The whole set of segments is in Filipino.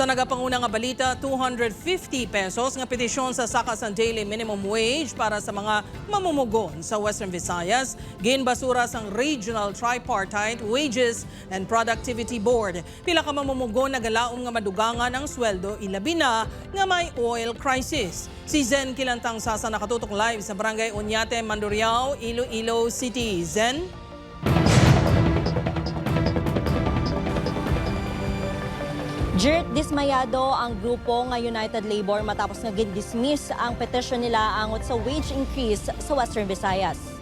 Sa nagapanguna nga balita, 250 pesos nga petisyon sa saka sa daily minimum wage para sa mga mamumugon sa Western Visayas. Ginbasura sang Regional Tripartite Wages and Productivity Board. Pila ka mamumugon nagalaom nga madugangan ang sweldo ilabi na nga may oil crisis. Si Zen Kilantang Sasa nakatutok live sa Barangay Oñate, Mandurriao, Iloilo City. Zen? Jert, dismayado ang grupo nga United Labor matapos nga gin-dismiss ang petition nila angot sa wage increase sa Western Visayas.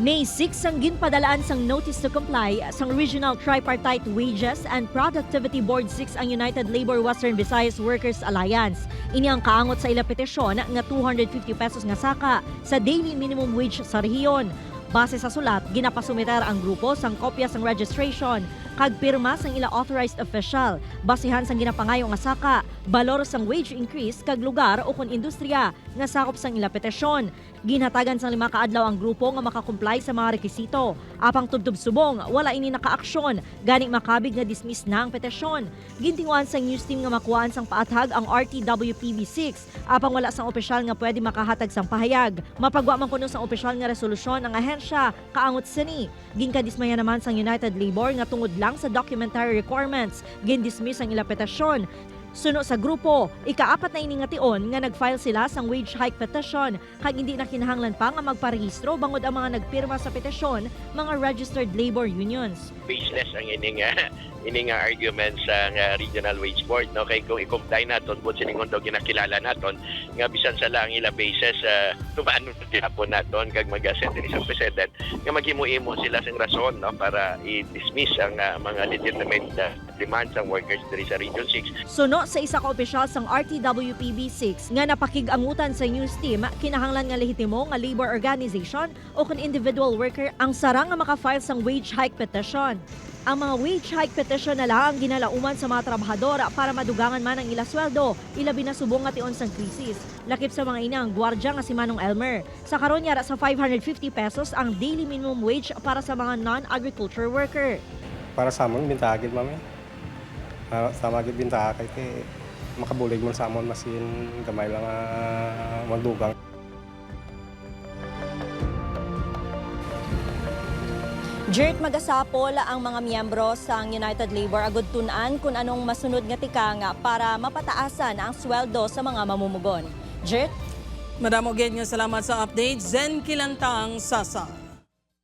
May 6 ang ginpadalaan sang notice to comply sang Regional Tripartite Wages and Productivity Board 6 ang United Labor Western Visayas Workers Alliance. Ini ang kaangot sa ila petisyon nga 250 pesos nga saka sa daily minimum wage sa rehiyon. Base sa sulat, ginapasumiter ang grupo sang kopya sang registration kag pirma sang ila authorized official. Basihan sang ginapangayo nga saka, balor sang wage increase kag lugar o kun industriya nga sakop sang ila petisyon. Ginhatagan sang 5 kaadlaw ang grupo nga makakomply sa mga rekisito. Apang tubtub subong, wala ini nakaaksyon, gani makabig nga dismiss na ang petisyon. Gintinguan sang news team nga makuhaan sang paathag ang RTWPB6, apang wala sang opisyal nga pwede makahatag sang pahayag. Mapagwa man kuno sang opisyal nga resolusyon ang ahensya kaangot sini. Ginkadismaya naman sang United Labor nga tungod lang sa documentary requirements, gindismiss ang ila petisyon. Suno sa grupo, ika-4 na ini nga tion nga nag-file sila sang wage hike petition kag hindi na kinahanglan pa nga magparehistro bangod ang mga nagpirma sa petisyon, mga registered labor unions. Baseless ang ining argument sa Regional Wage Board, no, kay kung i-comply naton bud siningon daw ginakilala naton nga bisan sa lang ila basis tumaan po naton kag mag-assent ni sa president nga maghimo-imo sila sang rason, no, para i-dismiss ang mga legitimate demands ng workers diri sa Region 6. Suno sa isa ka opisyal sang RTWPB6 nga napakig-angutan sa news team, kinahanglan nga lehitimo nga labor organization o kun individual worker ang sarang nga maka-file sang wage hike petition. Ang mga wage hike petition na lang ang ginalauman sa mga trabahador para madugangan man ang ila sweldo, ilabi na subong nga tion sang krisis. Lakip sa mga inang gwardiya nga si Manong Elmer. Sa karon yara sa 550 pesos ang daily minimum wage para sa mga non-agriculture worker. Para sa amon bintagid mami. Sa mga bintagid kay makabulig man sa amon masin gamay lang magdugang. Jert, magasapol ang mga miyembro sang United Labor agud tun-an kung anong masunod nga tika nga para mapataasan ang sweldo sa mga mamumugon. Jert? Madamo gid nga salamat sa update. Zen Kilantang Sasa.